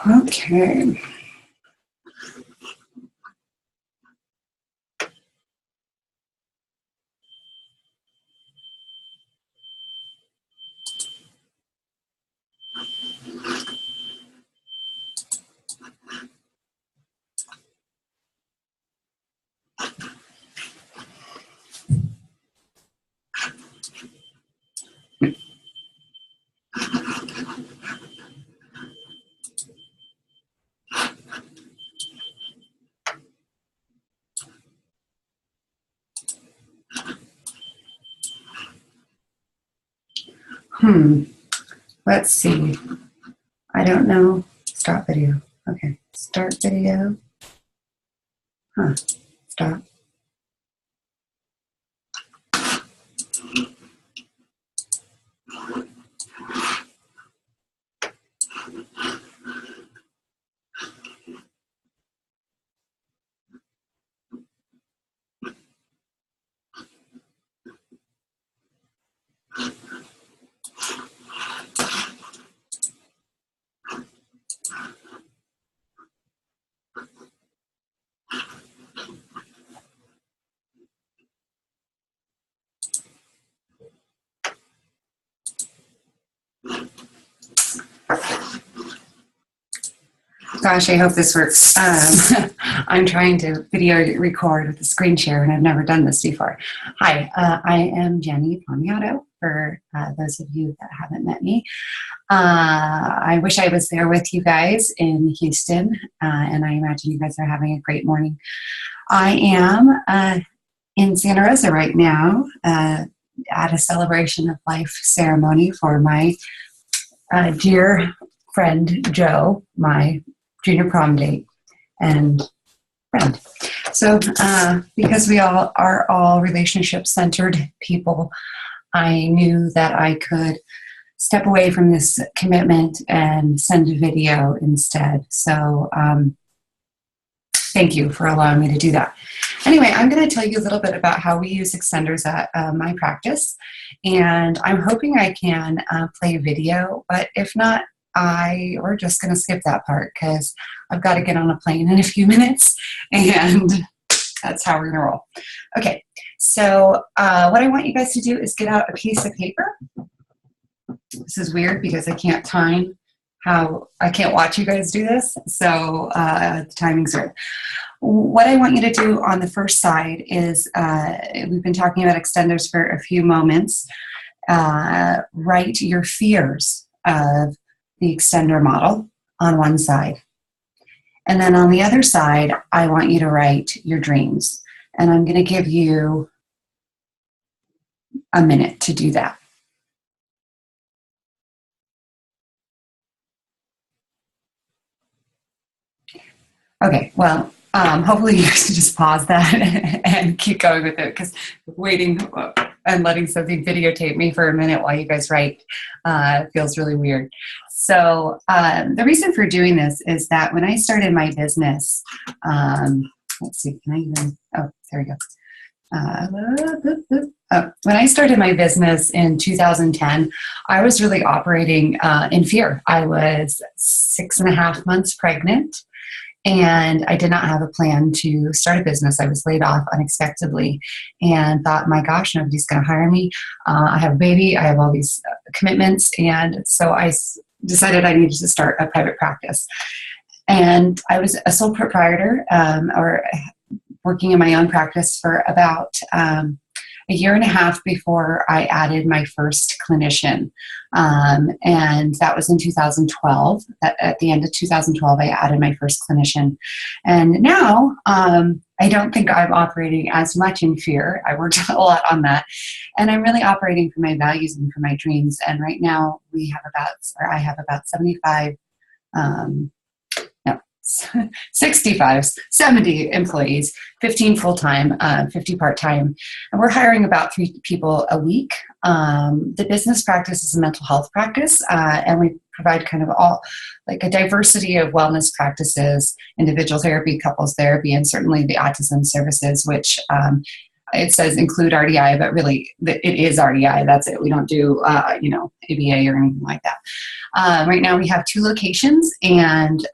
Okay. Let's see. I don't know. Stop video. Okay. Start video. Stop. Gosh, I hope this works. I'm trying to video record with a screen share, and I've never done this before. Hi, I am Jenny Poniato, for those of you that haven't met me. I wish I was there with you guys in Houston, and I imagine you guys are having a great morning. I am in Santa Rosa right now at a celebration of life ceremony for my dear friend Joe, my junior prom date and friend. So because we all are all relationship-centered people, I knew that I could step away from this commitment and send a video instead. So thank you for allowing me to do that. Anyway, I'm going to tell you a little bit about how we use extenders at my practice, and I'm hoping I can play a video, but if not, we're just going to skip that part because I've got to get on a plane in a few minutes, and that's how we're going to roll. Okay, so what I want you guys to do is get out a piece of paper. This is weird because I can't time I can't watch you guys do this, so the timing's weird. What I want you to do on the first side is, we've been talking about extenders for a few moments. Write your fears of the extender model on one side. And then on the other side, I want you to write your dreams. And I'm going to give you a minute to do that. Okay, well, hopefully you guys can just pause that and keep going with it, because waiting and letting something videotape me for a minute while you guys write feels really weird. So the reason for doing this is that when I started my business, let's see, can I even, oh, there we go. When I started my business in 2010, I was really operating in fear. I was 6.5 months pregnant, and I did not have a plan to start a business. I was laid off unexpectedly and thought, my gosh, nobody's going to hire me. I have a baby. I have all these commitments. And so I decided I needed to start a private practice. And I was a sole proprietor, or working in my own practice for about a year and a half before I added my first clinician. And that was in 2012. At the end of 2012, I added my first clinician. And now I don't think I'm operating as much in fear. I worked a lot on that. And I'm really operating for my values and for my dreams. And right now I have about 70 employees, 15 full-time, 50 part-time, and we're hiring about 3 people a week. The business practice is a mental health practice, and we provide kind of a diversity of wellness practices, individual therapy, couples therapy, and certainly the autism services, which it says include RDI, but really it is RDI. That's it. We don't do, ABA or anything like that. Right now we have 2 locations, and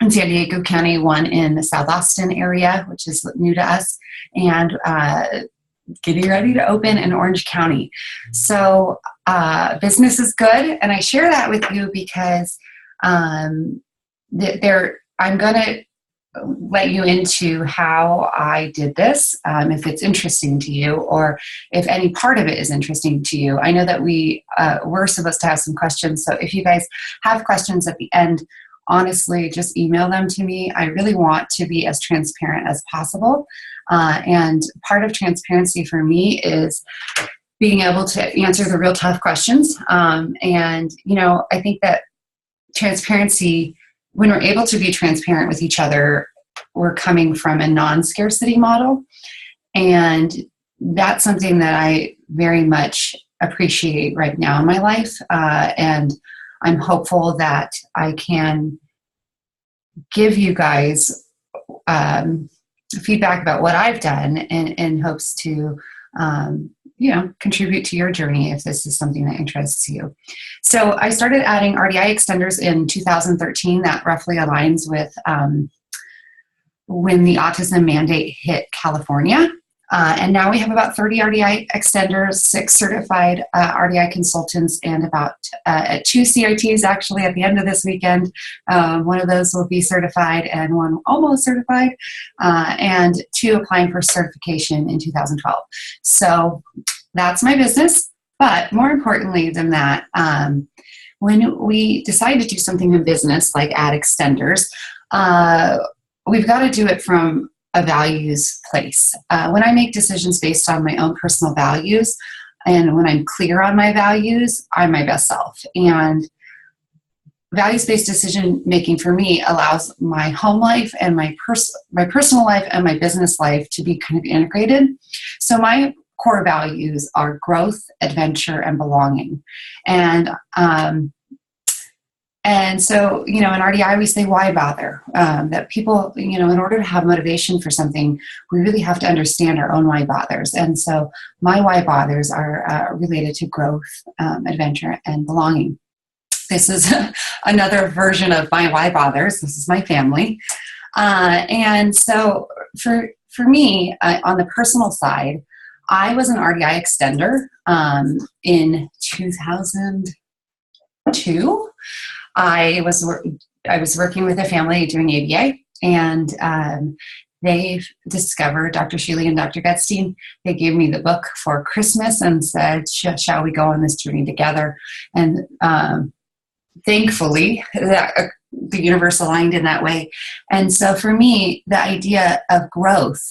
in San Diego County, one in the South Austin area, which is new to us, and getting ready to open in Orange County. So business is good, and I share that with you because I'm going to let you into how I did this, if it's interesting to you, or if any part of it is interesting to you. I know that we're supposed to have some questions, so if you guys have questions at the end, honestly, just email them to me. I really want to be as transparent as possible. And part of transparency for me is being able to answer the real tough questions. And, I think that transparency, when we're able to be transparent with each other, we're coming from a non-scarcity model. And that's something that I very much appreciate right now in my life. And I'm hopeful that I can give you guys feedback about what I've done in hopes to, contribute to your journey if this is something that interests you. So I started adding RDI extenders in 2013. That roughly aligns with when the autism mandate hit California. And now we have about 30 RDI extenders, 6 certified RDI consultants, and about 2 CITs actually at the end of this weekend. One of those will be certified and one almost certified, and 2 applying for certification in 2012. So that's my business. But more importantly than that, when we decide to do something in business like add extenders, we've got to do it from a values place. When I make decisions based on my own personal values, and when I'm clear on my values, I'm my best self. And values-based decision making for me allows my home life and my personal life and my business life to be kind of integrated. So my core values are growth, adventure, and belonging. And so, in RDI, we say, why bother? That people, in order to have motivation for something, we really have to understand our own why bothers. And so my why bothers are related to growth, adventure, and belonging. This is another version of my why bothers. This is my family. And so for me, on the personal side, I was an RDI extender in 2002. I was working with a family doing ABA, and they discovered Dr. Sheely and Dr. Gutstein. They gave me the book for Christmas and said, shall we go on this journey together? And thankfully, the universe aligned in that way. And so for me, the idea of growth,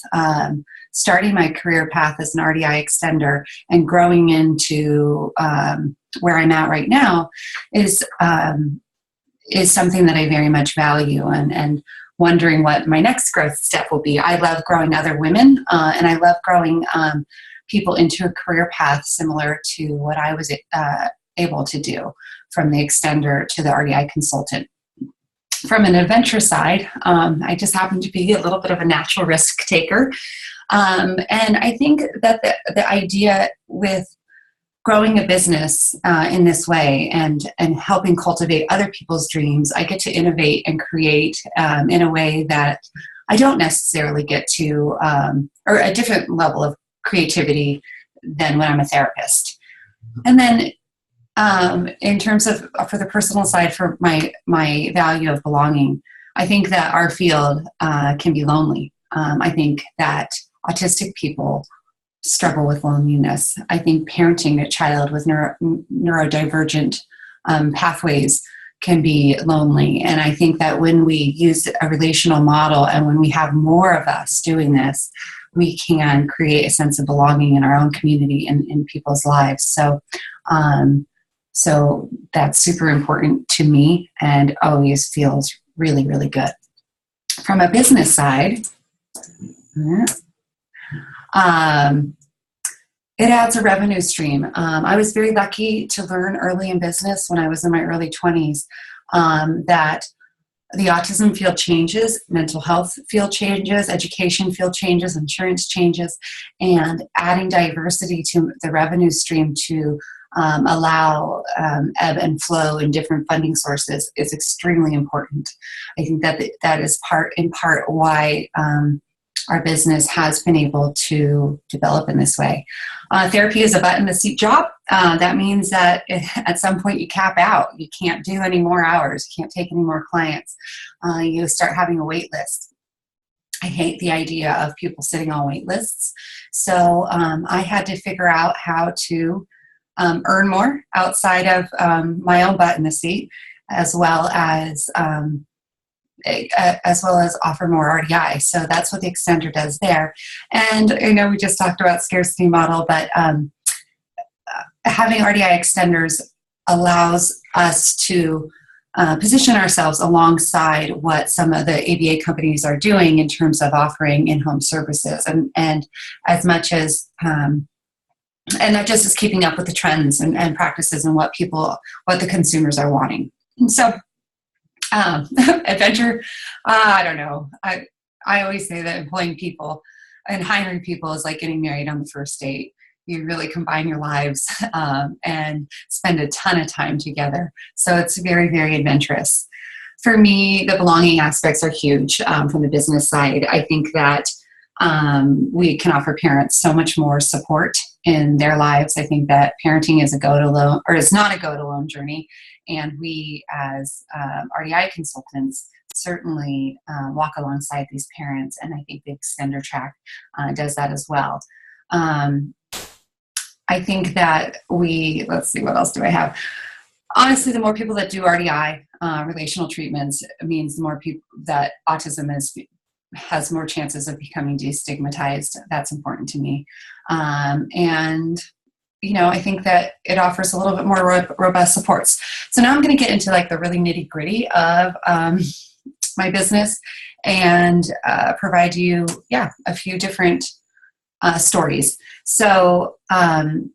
starting my career path as an RDI extender and growing into where I'm at right now is something that I very much value, and wondering what my next growth step will be. I love growing other women, and I love growing people into a career path similar to what I was able to do from the extender to the RDI consultant. From an adventure side, I just happen to be a little bit of a natural risk taker. And I think that the idea with growing a business in this way and helping cultivate other people's dreams, I get to innovate and create in a way that I don't necessarily get to, or a different level of creativity than when I'm a therapist. And then in terms of, for the personal side, for my value of belonging, I think that our field can be lonely. I think that autistic people struggle with loneliness. I think parenting a child with neurodivergent pathways can be lonely. And I think that when we use a relational model and when we have more of us doing this, we can create a sense of belonging in our own community and in people's lives. So that's super important to me and always feels really, really good. From a business side, it adds a revenue stream. I was very lucky to learn early in business when I was in my early 20s that the autism field changes, mental health field changes, education field changes, insurance changes, and adding diversity to the revenue stream to allow ebb and flow in different funding sources is extremely important. I think that that is in part why our business has been able to develop in this way. Therapy is a butt-in-the-seat job. That means that at some point you cap out. You can't do any more hours. You can't take any more clients. You start having a wait list. I hate the idea of people sitting on wait lists. So I had to figure out how to earn more outside of my own butt in the seat, as well as offer more RDI. So that's what the extender does there. And we just talked about scarcity model, but having RDI extenders allows us to position ourselves alongside what some of the ABA companies are doing in terms of offering in-home services, and as much as and that just is keeping up with the trends and practices and what the consumers are wanting. And so adventure, I don't know. I always say that employing people and hiring people is like getting married on the first date. You really combine your lives and spend a ton of time together. So it's very, very adventurous. For me, the belonging aspects are huge from the business side. I think that we can offer parents so much more support in their lives. I think that parenting is not a go-it-alone journey. And we, as RDI consultants, certainly walk alongside these parents. And I think the Extender Track does that as well. I think that let's see, what else do I have? Honestly, the more people that do RDI, relational treatments, means the more people that autism has more chances of becoming destigmatized. That's important to me. And I think that it offers a little bit more robust supports. So now I'm going to get into like the really nitty gritty of my business and provide you, a few different stories. So the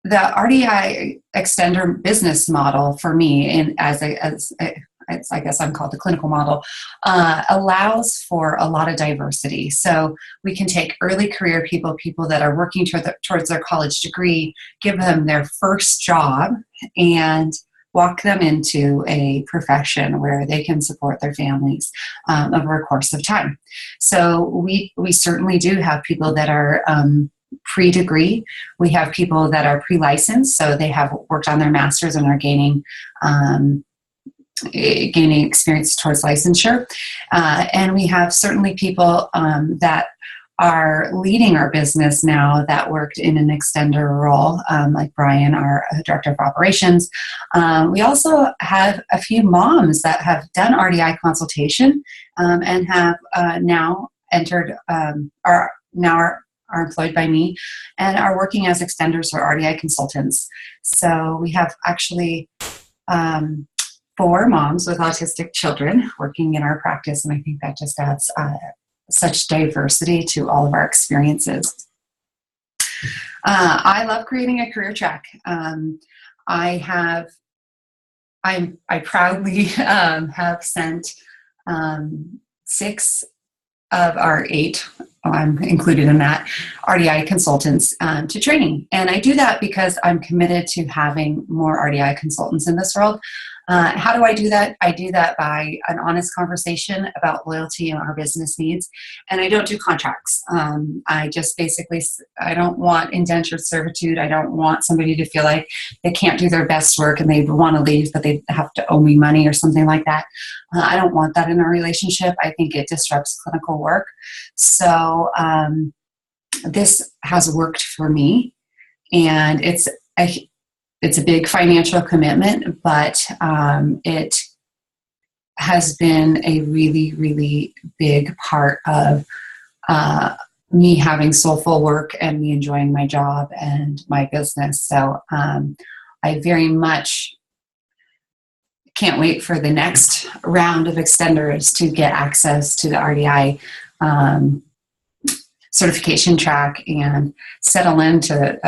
RDI extender business model for me, and I guess I'm called the clinical model, allows for a lot of diversity. So we can take early career people that are working towards their college degree, give them their first job, and walk them into a profession where they can support their families over a course of time. So we certainly do have people that are pre-degree. We have people that are pre-licensed, so they have worked on their master's and are gaining experience towards licensure. And we have certainly people that are leading our business now that worked in an extender role, like Brian, our director of operations. We also have a few moms that have done RDI consultation and have now entered, are employed by me and are working as extenders or RDI consultants. So we have actually 4 moms with autistic children working in our practice, and I think that just adds such diversity to all of our experiences. I love creating a career track. I proudly have sent 6 of our 8, I'm included in that, RDI consultants to training. And I do that because I'm committed to having more RDI consultants in this world. How do I do that? I do that by an honest conversation about loyalty and our business needs. And I don't do contracts. I just basically, I don't want indentured servitude. I don't want somebody to feel like they can't do their best work and they want to leave, but they have to owe me money or something like that. I don't want that in a relationship. I think it disrupts clinical work. So this has worked for me, and it's a big financial commitment, but it has been a really, really big part of me having soulful work and me enjoying my job and my business. So I very much can't wait for the next round of extenders to get access to the RDI certification track and settle into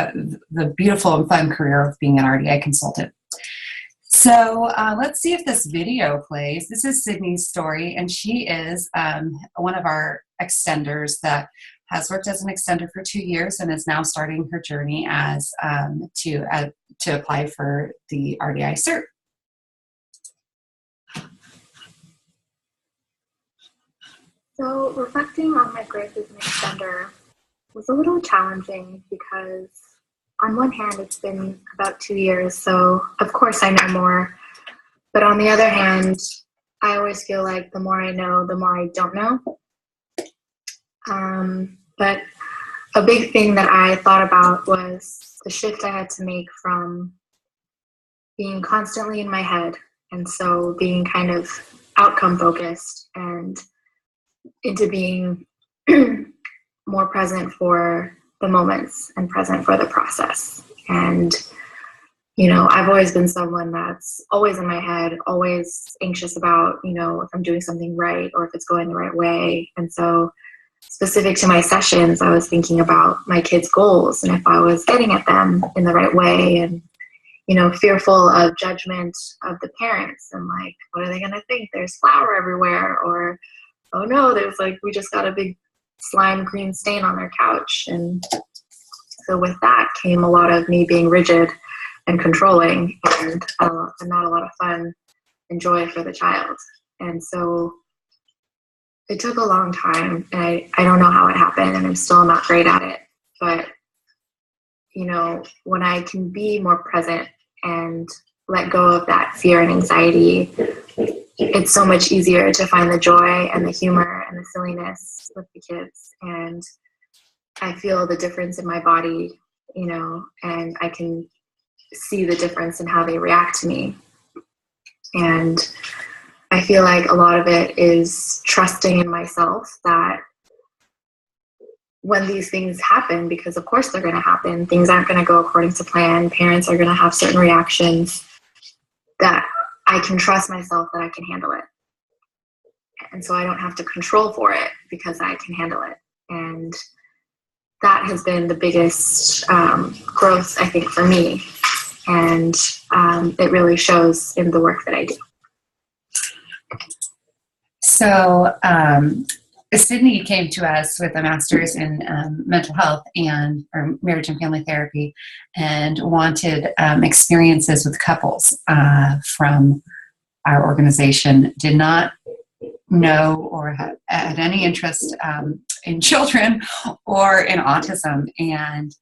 the beautiful and fun career of being an RDI consultant. So let's see if this video plays. This is Sydney's story, and she is one of our extenders that has worked as an extender for 2 years and is now starting her journey as to apply for the RDI cert. So reflecting on my growth as an extender was a little challenging because on one hand, it's been about 2 years, so of course I know more. But on the other hand, I always feel like the more I know, the more I don't know. But a big thing that I thought about was the shift I had to make from being constantly in my head, and so being kind of outcome focused, and into being more present for the moments and present for the process. And, you know, I've always been someone that's always in my head, always anxious about, you know, if I'm doing something right or if it's going the right way. And so specific to my sessions, I was thinking about my kids' goals and if I was getting at them in the right way, and, you know, fearful of judgment of the parents and like, what are they going to think? There's flour everywhere, or, oh no, there's like, we just got a big slime green stain on their couch. And so with that came a lot of me being rigid and controlling, and not a lot of fun and joy for the child. And so it took a long time, and I don't know how it happened, and I'm still not great at it. But, you know, when I can be more present and let go of that fear and anxiety, it's so much easier to find the joy and the humor and the silliness with the kids. And I feel the difference in my body, you know, and I can see the difference in how they react to me. And I feel like a lot of it is trusting in myself that when these things happen, because of course they're going to happen, things aren't going to go according to plan, parents are going to have certain reactions, that I can trust myself that I can handle it. And so I don't have to control for it because I can handle it. And that has been the biggest growth, I think, for me. And it really shows in the work that I do. So Sydney came to us with a master's in mental health or marriage and family therapy, and wanted experiences with couples from our organization. Did not know or had any interest in children or in autism, and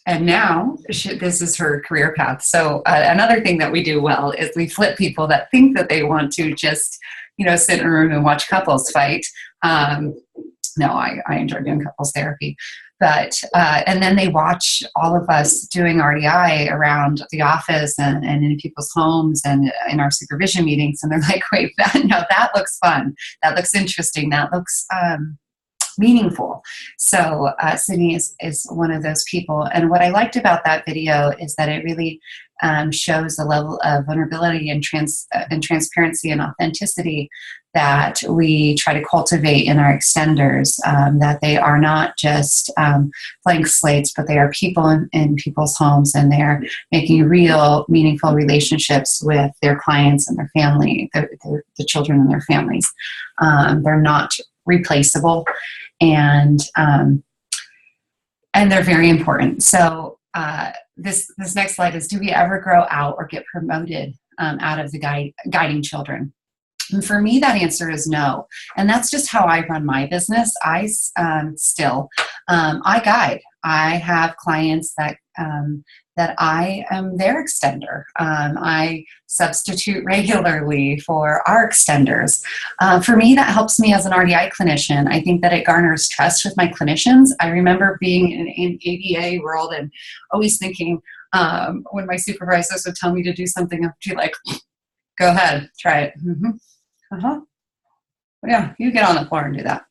now this is her career path. So another thing that we do well is we flip people that think that they want to just, you know, sit in a room and watch couples fight. No, I enjoy doing couples therapy. But, and then they watch all of us doing RDI around the office and in people's homes and in our supervision meetings. And they're like, wait, that looks fun. That looks interesting. That looks meaningful. So Sydney is one of those people. And what I liked about that video is that it really shows the level of vulnerability and transparency and authenticity that we try to cultivate in our extenders, that they are not just blank slates, but they are people in people's homes, and they're making real, meaningful relationships with their clients and their family, the children and their families. They're not replaceable, and they're very important. So this next slide is, do we ever grow out or get promoted out of the guiding children? And for me, that answer is no. And that's just how I run my business. I guide. I have clients that I am their extender. I substitute regularly for our extenders. For me, that helps me as an RDI clinician. I think that it garners trust with my clinicians. I remember being in ABA world and always thinking, when my supervisors would tell me to do something, I'd be like, go ahead, try it. Mm-hmm. Yeah, you get on the floor and do that.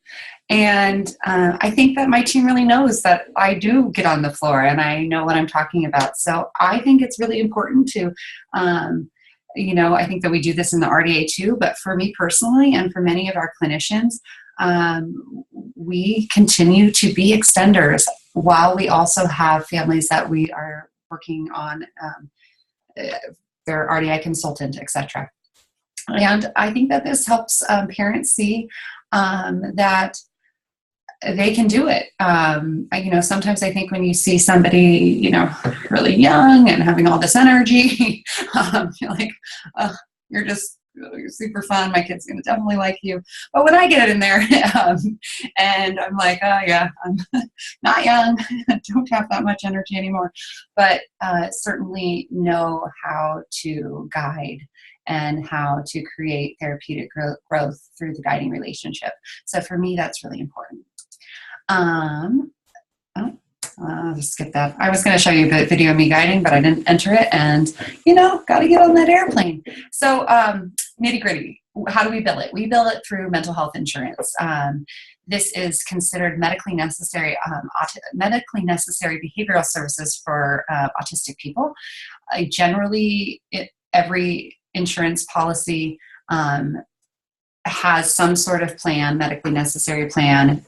And I think that my team really knows that I do get on the floor and I know what I'm talking about. So I think it's really important to, I think that we do this in the RDA too, but for me personally and for many of our clinicians, we continue to be extenders while we also have families that we are working on their RDI consultant, etc. And I think that this helps parents see that they can do it. Sometimes I think when you see somebody, really young and having all this energy, you're like, you're just you're super fun. My kid's going to definitely like you. But when I get in there and I'm like, oh yeah, I'm not young, don't have that much energy anymore, but certainly know how to guide and how to create therapeutic growth through the guiding relationship. So for me, that's really important. I'll just skip that. I was going to show you the video of me guiding, but I didn't enter it, and got to get on that airplane. So nitty gritty, how do we bill it? We bill it through mental health insurance. This is considered medically necessary behavioral services for autistic people. Generally, every insurance policy has some sort of plan, medically necessary plan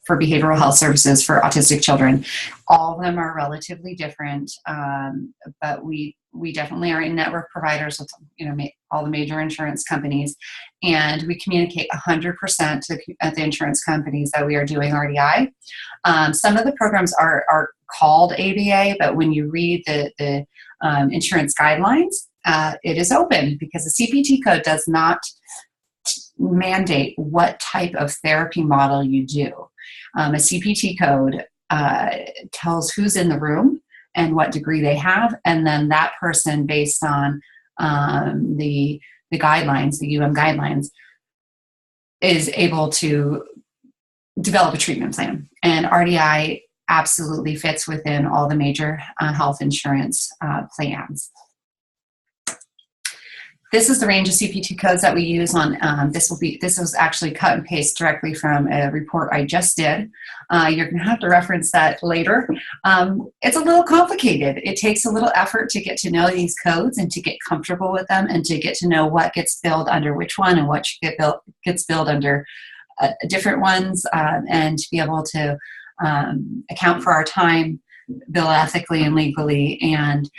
for behavioral health services for autistic children. All of them are relatively different, but we definitely are in network providers with all the major insurance companies, and we communicate 100% to the insurance companies that we are doing RDI. Some of the programs are called ABA, but when you read the insurance guidelines, it is open because the CPT code does not mandate what type of therapy model you do. A CPT code tells who's in the room and what degree they have, and then that person, based on the guidelines, the guidelines, is able to develop a treatment plan. And RDI absolutely fits within all the major health insurance plans. This is the range of CPT codes that we use on, this was actually cut and paste directly from a report I just did. You're going to have to reference that later. It's a little complicated. It takes a little effort to get to know these codes and to get comfortable with them and to get to know what gets billed under which one and what gets billed under different ones, and to be able to account for our time, bill ethically and legally. And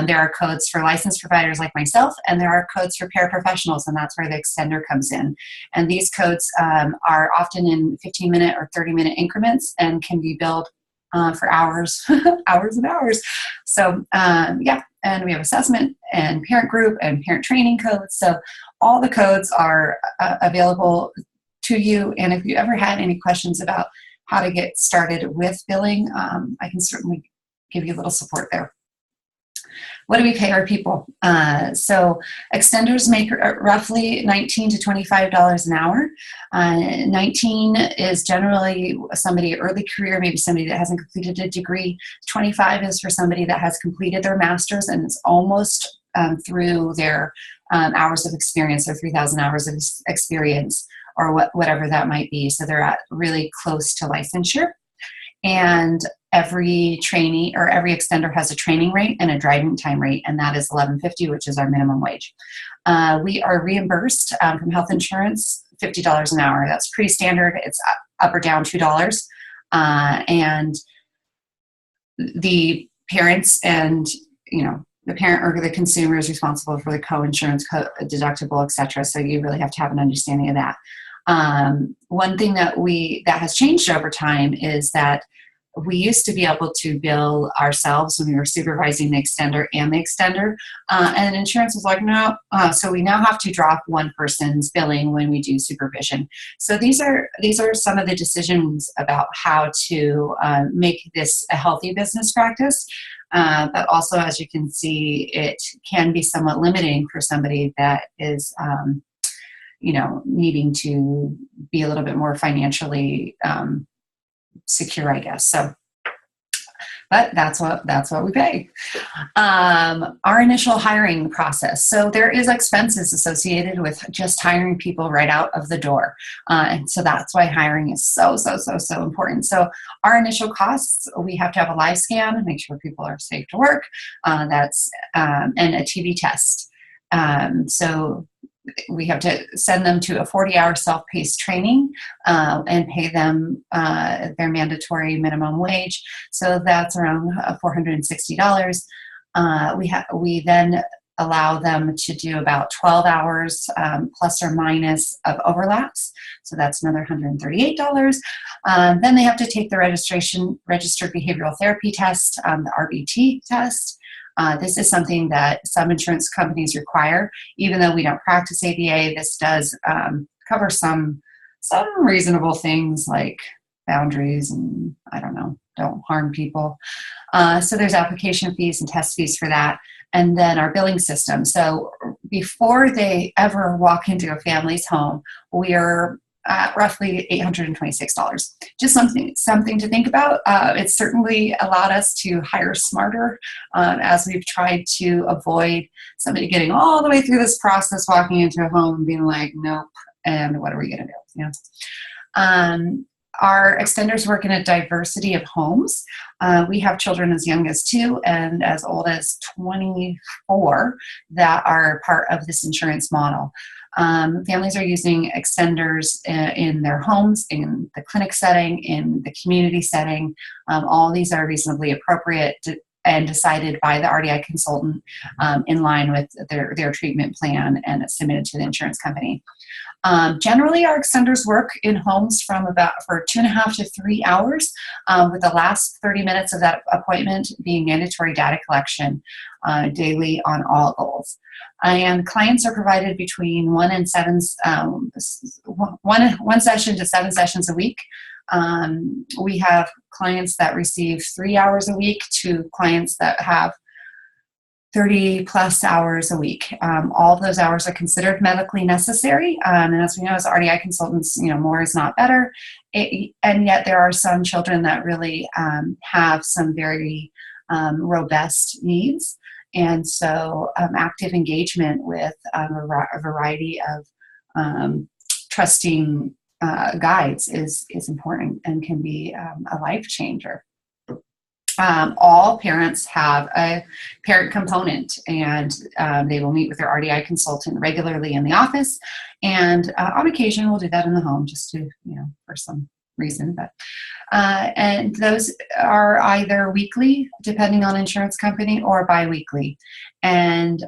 there are codes for licensed providers like myself, and there are codes for paraprofessionals, and that's where the extender comes in. And these codes are often in 15-minute or 30-minute increments and can be billed for hours, hours and hours. So yeah, and we have assessment and parent group and parent training codes. So all the codes are available to you. And if you ever had any questions about how to get started with billing, I can certainly give you a little support there. What do we pay our people? So extenders make roughly $19 to $25 an hour. 19 is generally somebody early career, maybe somebody that hasn't completed a degree. 25 is for somebody that has completed their master's and is almost through their hours of experience, or 3,000 hours of experience, or whatever that might be. So they're at really close to licensure. And every trainee or every extender has a training rate and a driving time rate, and that is $11.50, which is our minimum wage. We are reimbursed from health insurance $50 an hour. That's pretty standard. It's up or down $2. And the parents and, the parent or the consumer is responsible for the co-insurance, deductible, et cetera. So you really have to have an understanding of that. One thing that has changed over time is that we used to be able to bill ourselves when we were supervising the extender and the extender, and insurance was like, no. So we now have to drop one person's billing when we do supervision. So these are some of the decisions about how to make this a healthy business practice. But also, as you can see, it can be somewhat limiting for somebody that is, needing to be a little bit more financially secure, I guess. So, but that's what we pay. Our initial hiring process. So there is expenses associated with just hiring people right out of the door. And so that's why hiring is so important. So our initial costs, we have to have a live scan, make sure people are safe to work. And a TB test. So we have to send them to a 40-hour self-paced training and pay them their mandatory minimum wage. So that's around $460. We then allow them to do about 12 hours plus or minus of overlaps. So that's another $138. Then they have to take the registered behavioral therapy test, the RBT test. This is something that some insurance companies require. Even though we don't practice ABA, this does cover some reasonable things like boundaries and, I don't know, don't harm people. So there's application fees and test fees for that. And then our billing system. So before they ever walk into a family's home, we are at roughly $826. Just something to think about. It's certainly allowed us to hire smarter as we've tried to avoid somebody getting all the way through this process, walking into a home and being like, nope, and what are we going to do? You know? Our extenders work in a diversity of homes. We have children as young as 2 and as old as 24 that are part of this insurance model. Families are using extenders in their homes, in the clinic setting, in the community setting. All these are reasonably appropriate and decided by the RDI consultant in line with their treatment plan and submitted to the insurance company. Generally, our extenders work in homes for 2.5 to 3 hours, with the last 30 minutes of that appointment being mandatory data collection daily on all goals. And clients are provided between 1 session to 7 sessions a week. We have clients that receive 3 hours a week to clients that have 30 plus hours a week. All of those hours are considered medically necessary. And as we know, as RDI consultants, more is not better. And yet there are some children that really have some very robust needs. And so active engagement with a variety of trusting guides is important and can be a life changer. All parents have a parent component, and they will meet with their RDI consultant regularly in the office, and on occasion we'll do that in the home just to, for some reason. But and those are either weekly, depending on insurance company, or biweekly. And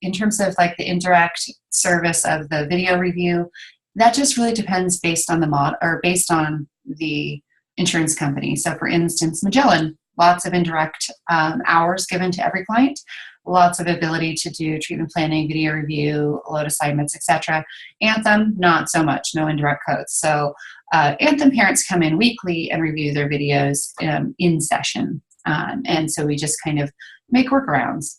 in terms of like the indirect service of the video review, that just really depends based on the insurance company. So for instance, Magellan, lots of indirect hours given to every client, lots of ability to do treatment planning, video review, load assignments, etc. Anthem, not so much, no indirect codes. So Anthem parents come in weekly and review their videos in session. And so we just kind of make workarounds.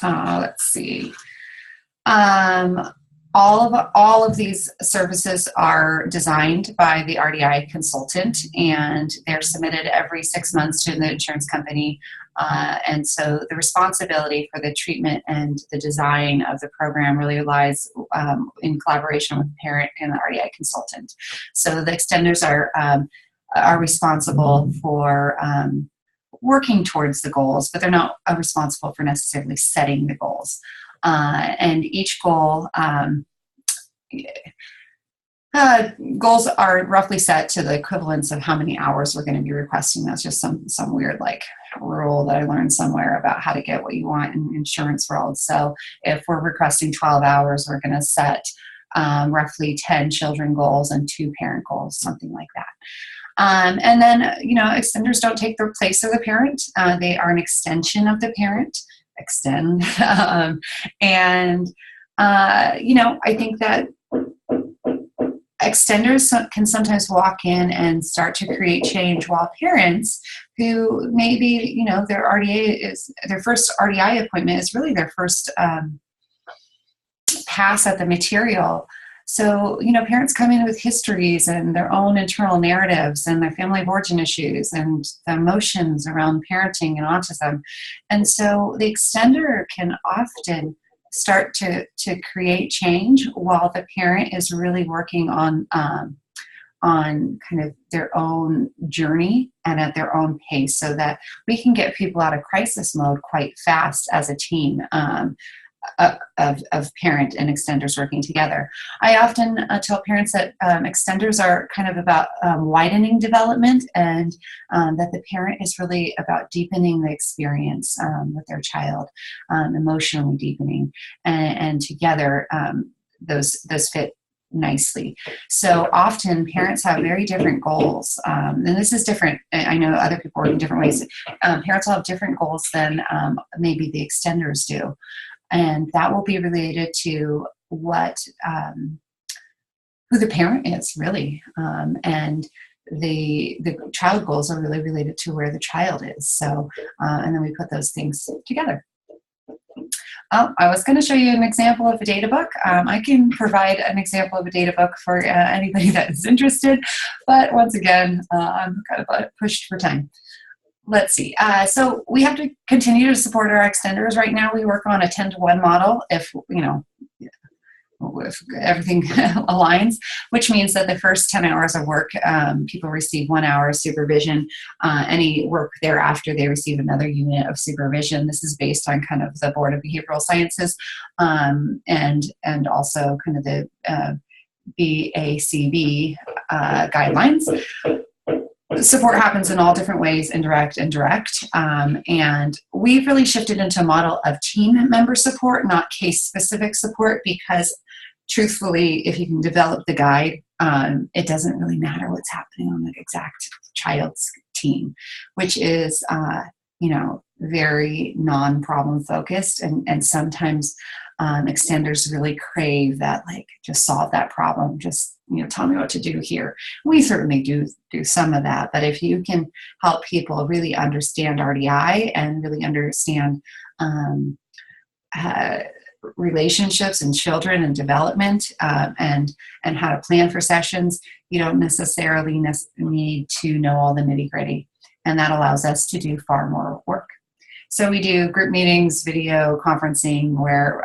Let's see. All of these services are designed by the RDI consultant, and they're submitted every 6 months to the insurance company. And so the responsibility for the treatment and the design of the program really lies in collaboration with the parent and the RDI consultant. So the extenders are responsible for working towards the goals, but they're not responsible for necessarily setting the goals. And each goal, goals are roughly set to the equivalence of how many hours we're going to be requesting. That's just some weird rule that I learned somewhere about how to get what you want in insurance world. So if we're requesting 12 hours, we're going to set roughly 10 children goals and 2 parent goals, something like that. And then, extenders don't take the place of the parent. They are an extension of the parent. Extend. I think that extenders can sometimes walk in and start to create change, while parents who maybe, their first RDI appointment is really their first pass at the material. So, parents come in with histories and their own internal narratives and their family of origin issues and the emotions around parenting and autism. And so the extender can often start to create change while the parent is really working on kind of their own journey and at their own pace, so that we can get people out of crisis mode quite fast as a team. of parent and extenders working together. I often tell parents that extenders are kind of about widening development, and that the parent is really about deepening the experience with their child, emotionally deepening, and together those fit nicely. So often parents have very different goals, and this is different. I know other people work in different ways. Parents will have different goals than maybe the extenders do, and that will be related to what who the parent is really, and the child goals are really related to where the child is. So and then we put those things together. Oh, I was going to show you an example of a data book. I can provide an example of a data book for anybody that is interested, but once again, I'm kind of pushed for time. Let's see. So we have to continue to support our extenders. Right now, we work on a 10-to-1 model. If everything aligns, which means that the first 10 hours of work, people receive 1 hour of supervision. Any work thereafter, they receive another unit of supervision. This is based on kind of the Board of Behavioral Sciences, and also kind of the BACB guidelines. Support happens in all different ways, indirect and direct. And we've really shifted into a model of team member support, not case-specific support, because truthfully, if you can develop the guide, it doesn't really matter what's happening on the exact child's team, which is, very non-problem focused. And sometimes extenders really crave that, like, just solve that problem. Just, tell me what to do here. We certainly do some of that, but if you can help people really understand RDI and really understand relationships and children and development, and how to plan for sessions, you don't necessarily need to know all the nitty-gritty, and that allows us to do far more work. So we do group meetings, video conferencing, where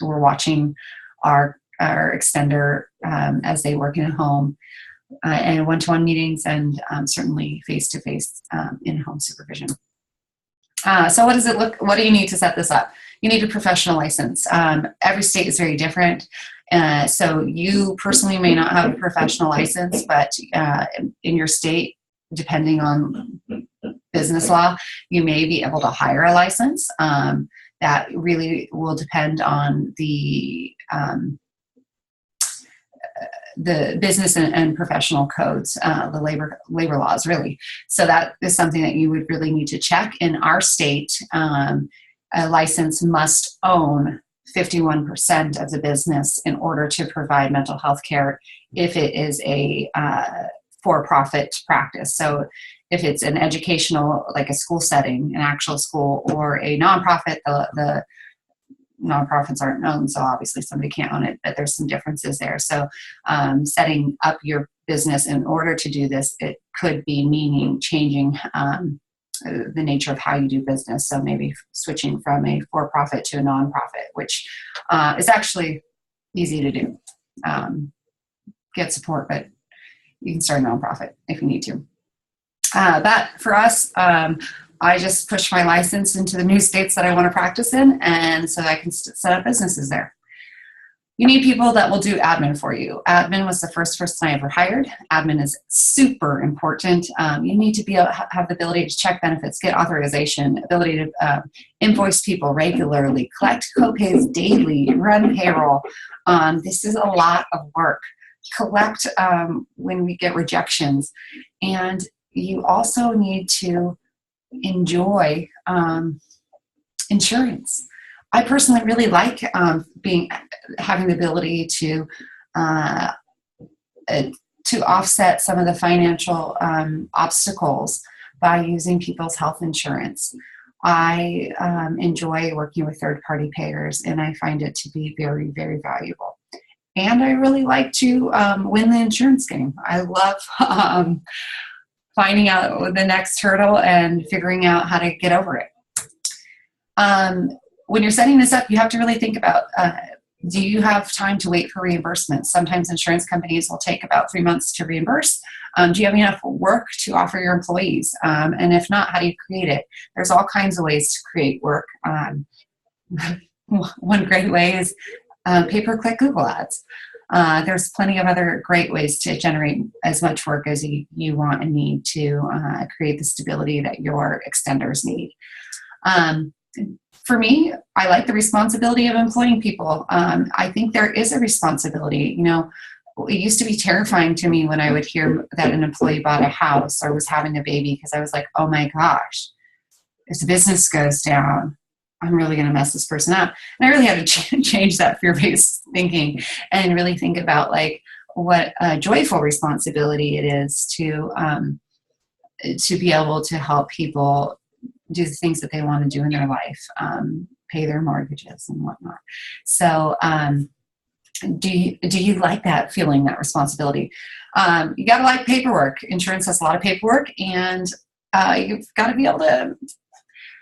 we're watching our extender as they work in a home, and one-to-one meetings, and certainly face-to-face in-home supervision. So what do you need to set this up? You need a professional license. Every state is very different. So you personally may not have a professional license, but in your state, depending on business law, you may be able to hire a license. That really will depend on the business and professional codes, the labor laws, really. So that is something that you would really need to check. In our state, a license must own 51% of the business in order to provide mental health care if it is a for-profit practice. So if it's an educational, like a school setting, an actual school, or a nonprofit, the nonprofits aren't known, so obviously somebody can't own it, but there's some differences there. So setting up your business in order to do this, it could be meaning changing the nature of how you do business. So maybe switching from a for-profit to a nonprofit, which is actually easy to do. Get support, but you can start a nonprofit if you need to. But for us, I just push my license into the new states that I want to practice in, and so I can set up businesses there. You need people that will do admin for you. Admin was the first person I ever hired. Admin is super important. You need to have the ability to check benefits, get authorization, ability to invoice people regularly, collect co-pays daily, run payroll. This is a lot of work. Collect when we get rejections. And you also need to enjoy insurance. I personally really like having the ability to offset some of the financial obstacles by using people's health insurance. I enjoy working with third-party payers, and I find it to be very, very valuable. And I really like to win the insurance game. I love finding out the next hurdle and figuring out how to get over it. When you're setting this up, you have to really think about, do you have time to wait for reimbursement? Sometimes insurance companies will take about 3 months to reimburse. Do you have enough work to offer your employees? And if not, how do you create it? There's all kinds of ways to create work. one great way is pay-per-click Google ads. There's plenty of other great ways to generate as much work as you want and need to create the stability that your extenders need. For me, I like the responsibility of employing people. I think there is a responsibility. It used to be terrifying to me when I would hear that an employee bought a house or was having a baby, because I was like, oh my gosh, if the business goes down, I'm really going to mess this person up. And I really had to change that fear-based thinking and really think about like what a joyful responsibility it is to be able to help people do the things that they want to do in their life, pay their mortgages and whatnot. So do you like that feeling, that responsibility? You got to like paperwork. Insurance has a lot of paperwork, and you've got to be able to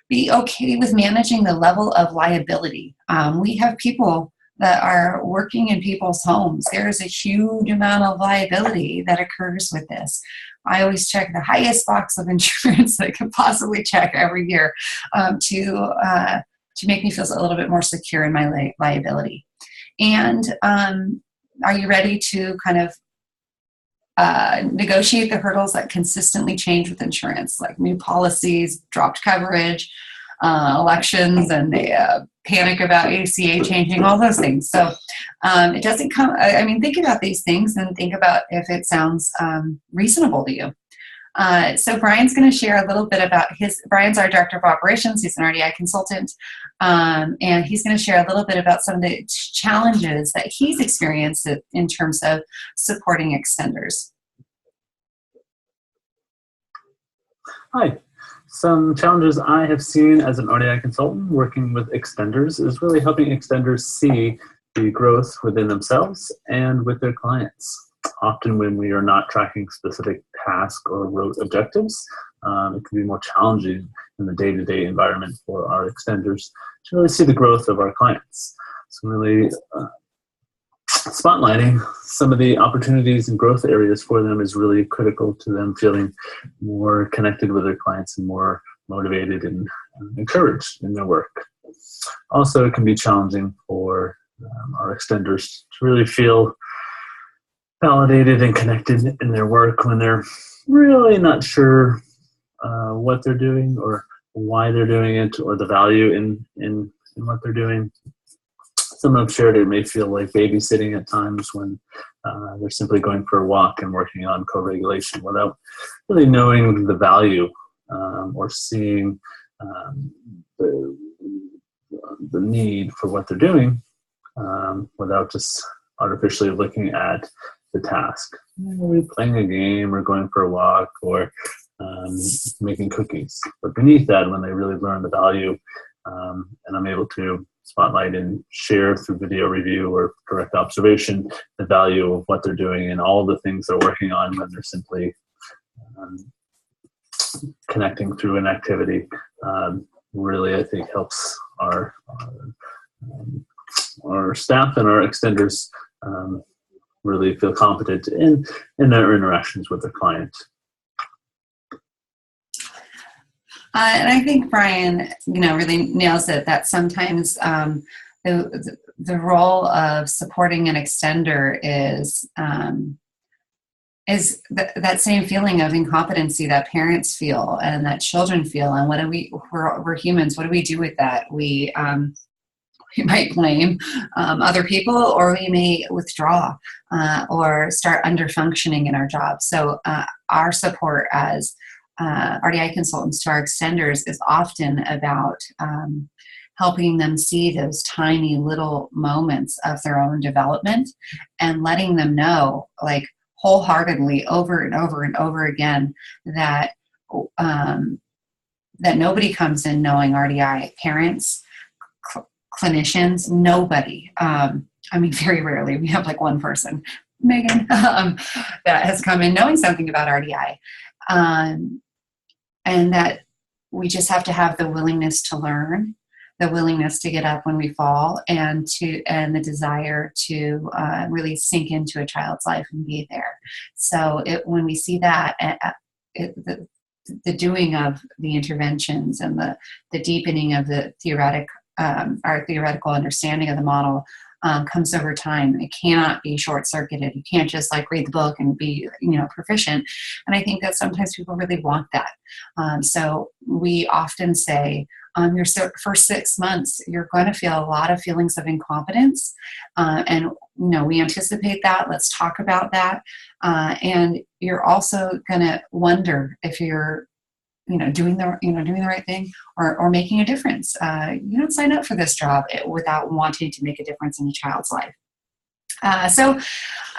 be okay with managing the level of liability. We have people that are working in people's homes. There's a huge amount of liability that occurs with this. I always check the highest box of insurance that I could possibly check every year to make me feel a little bit more secure in my liability. And are you ready to kind of negotiate the hurdles that consistently change with insurance, like new policies, dropped coverage, elections, and panic about ACA changing, all those things. So it doesn't come, think about these things and think about if it sounds reasonable to you. So Brian's going to share a little bit about Brian's our Director of Operations. He's an RDI consultant. And he's going to share a little bit about some of the challenges that he's experienced in terms of supporting extenders. Hi. Some challenges I have seen as an RDI consultant working with extenders is really helping extenders see the growth within themselves and with their clients. Often when we are not tracking specific tasks or road objectives, it can be more challenging in the day-to-day environment for our extenders to really see the growth of our clients. So really spotlighting some of the opportunities and growth areas for them is really critical to them feeling more connected with their clients and more motivated and encouraged in their work. Also, it can be challenging for our extenders to really feel validated and connected in their work when they're really not sure what they're doing or why they're doing it or the value in what they're doing. Some have shared it may feel like babysitting at times when they're simply going for a walk and working on co-regulation without really knowing the value or seeing the need for what they're doing without just artificially looking at the task. Maybe playing a game or going for a walk or making cookies. But beneath that, when they really learn the value and I'm able to spotlight and share through video review or direct observation the value of what they're doing and all the things they're working on when they're simply connecting through an activity, really I think helps our staff and our extenders really feel competent in their interactions with their client. And I think Brian, really nails it, that sometimes the role of supporting an extender is that same feeling of incompetency that parents feel and that children feel. And we're humans. What do we do with that? We might blame other people, or we may withdraw or start under-functioning in our job. So our support as RDI consultants to our extenders is often about helping them see those tiny little moments of their own development and letting them know, like wholeheartedly over and over and over again, that that nobody comes in knowing RDI. Parents, clinicians, nobody. Very rarely. We have like one person, Megan, that has come in knowing something about RDI. And that we just have to have the willingness to learn, the willingness to get up when we fall, and the desire to really sink into a child's life and be there. So when we see that, the doing of the interventions and the deepening of the theoretic our theoretical understanding of the model comes over time. It cannot be short-circuited. You can't just like read the book and be, proficient. And I think that sometimes people really want that. So we often say, your first 6 months, you're going to feel a lot of feelings of incompetence. And, we anticipate that. Let's talk about that. And you're also going to wonder if you're, doing the right thing or making a difference. You don't sign up for this job without wanting to make a difference in a child's life. So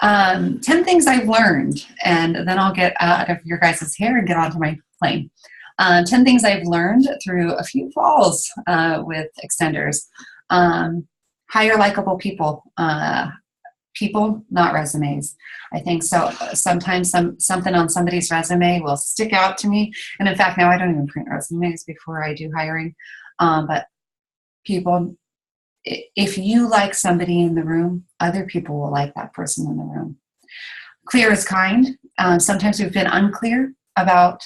10 things I've learned, and then I'll get out of your guys' hair and get onto my plane. 10 things I've learned through a few falls with extenders. Hire likable people. People, not resumes. I think so. Sometimes something on somebody's resume will stick out to me. And in fact, now I don't even print resumes before I do hiring. But people, if you like somebody in the room, other people will like that person in the room. Clear is kind. Sometimes we've been unclear about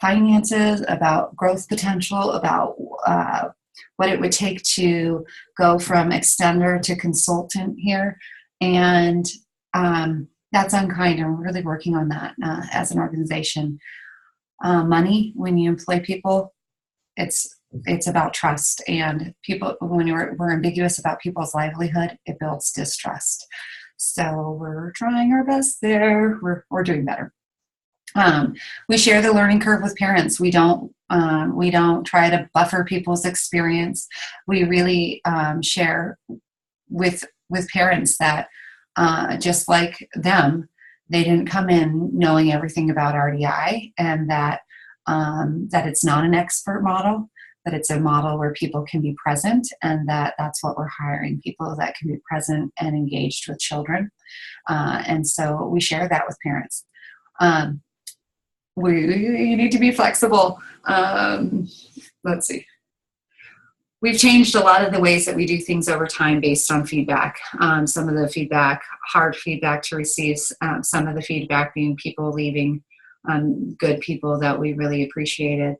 finances, about growth potential, about what it would take to go from extender to consultant here. And that's unkind. And we're really working on that as an organization. Money, when you employ people, it's about trust. And people, when we're ambiguous about people's livelihood, it builds distrust. So we're trying our best there. We're doing better. We share the learning curve with parents. We don't try to buffer people's experience. We really share with parents that just like them, they didn't come in knowing everything about RDI, and that it's not an expert model, that it's a model where people can be present, and that's what we're hiring, people that can be present and engaged with children. And so we share that with parents. You need to be flexible. Let's see. We've changed a lot of the ways that we do things over time based on feedback. Some of the feedback, hard feedback to receive, some of the feedback being people leaving, good people that we really appreciated,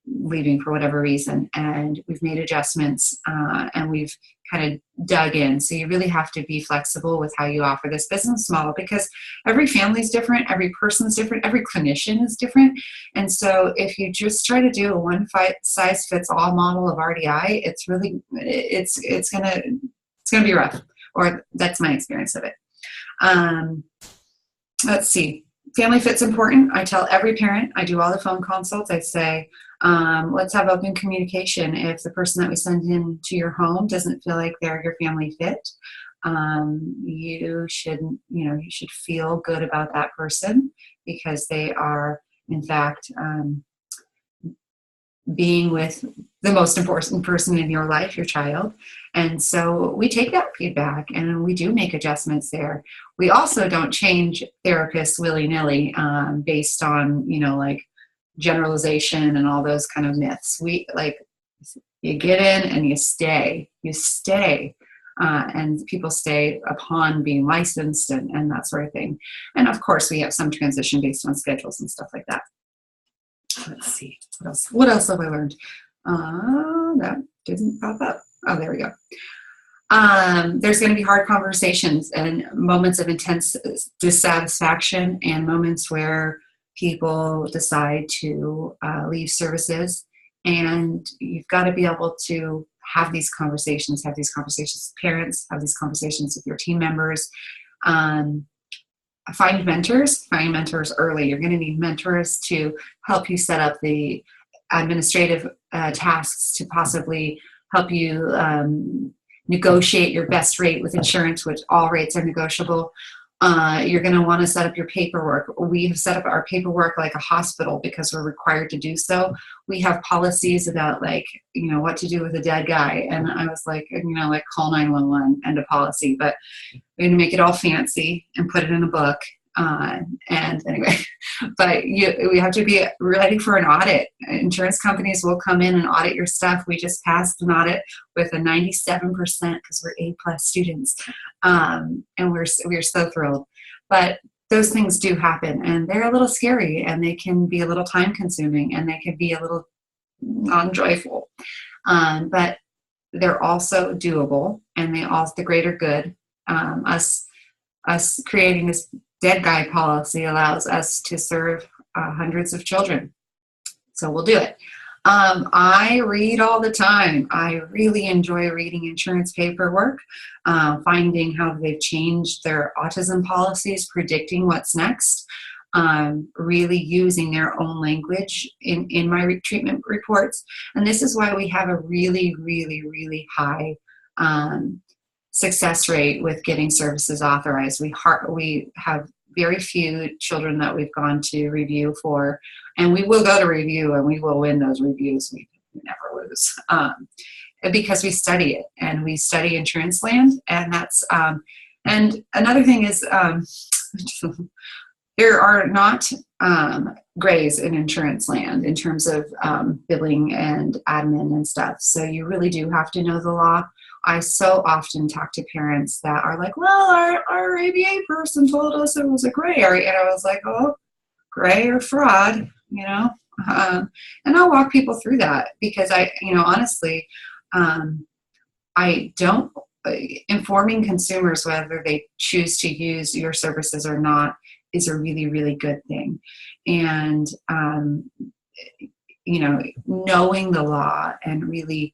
leaving for whatever reason. And we've made adjustments and we've kind of dug in. So you really have to be flexible with how you offer this business model, because every family is different, every person's different, every clinician is different. And so if you just try to do a one size fits all model of RDI, it's really, it's gonna be rough, or that's my experience of it. Let's see. Family fit's important. I tell every parent, I do all the phone consults. I say, let's have open communication. If the person that we send in to your home doesn't feel like they're your family fit, you should feel good about that person, because they are, in fact, being with the most important person in your life, your child. And so we take that feedback and we do make adjustments there. We also don't change therapists willy-nilly based on, like generalization and all those kind of myths. You get in and you stay, and people stay upon being licensed and that sort of thing. And of course we have some transition based on schedules and stuff like that. Let's see, what else have I learned? That didn't pop up. Oh, there we go. There's going to be hard conversations and moments of intense dissatisfaction, and moments where people decide to leave services, and you've got to be able to have these conversations with parents, have these conversations with your team members. Find mentors early. You're going to need mentors to help you set up the administrative tasks, to possibly help you negotiate your best rate with insurance, which all rates are negotiable. You're going to want to set up your paperwork. We have set up our paperwork like a hospital because we're required to do so. We have policies about what to do with a dead guy. And I was like call 911, end of policy. But we're going to make it all fancy and put it in a book. And anyway, but we have to be ready for an audit. Insurance companies will come in and audit your stuff. We just passed an audit with a 97% because we're A+ students. And we're so thrilled. But those things do happen, and they're a little scary, and they can be a little time consuming, and they can be a little non-joyful. But they're also doable, and they also the greater good. Us creating this dead guy policy allows us to serve hundreds of children. So we'll do it. I read all the time. I really enjoy reading insurance paperwork, finding how they've changed their autism policies, predicting what's next, really using their own language in my treatment reports. And this is why we have a really, really, really high success rate with getting services authorized. We have very few children that we've gone to review for, and we will go to review and we will win those reviews. We never lose because we study it, and we study insurance land. And that's and another thing is there are not grays in insurance land in terms of billing and admin and stuff. So you really do have to know the law. I so often talk to parents that are like, well, our ABA person told us it was a gray area. And I was like, oh, gray or fraud, you know? And I'll walk people through that because honestly, I don't, informing consumers whether they choose to use your services or not is a really, really good thing. And, knowing the law and really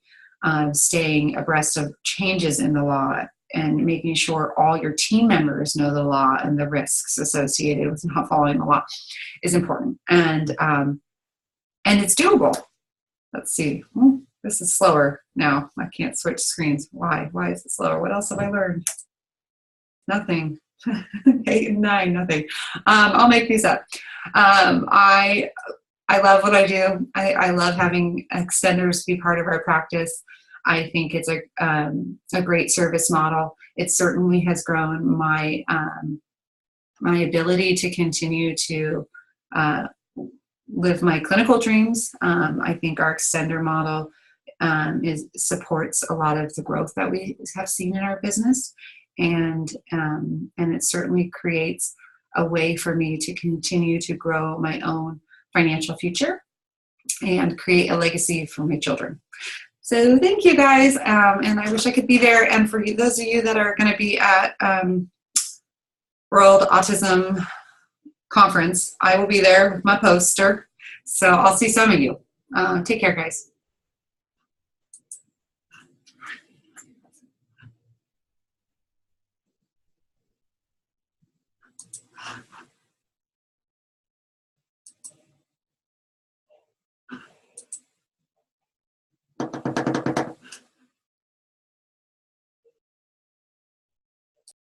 staying abreast of changes in the law and making sure all your team members know the law and the risks associated with not following the law is important. And it's doable. Let's see. This is slower now. I can't switch screens. Why? Why is it slower? What else have I learned? Nothing. 8 and 9, nothing. I'll make these up. I love what I do. I love having extenders be part of our practice. I think it's a great service model. It certainly has grown my my ability to continue to live my clinical dreams. I think our extender model supports a lot of the growth that we have seen in our business, and it certainly creates a way for me to continue to grow my own financial future and create a legacy for my children. So thank you guys, and I wish I could be there. And for those of you that are going to be at World Autism Conference, I will be there with my poster. So I'll see some of you. Take care, guys.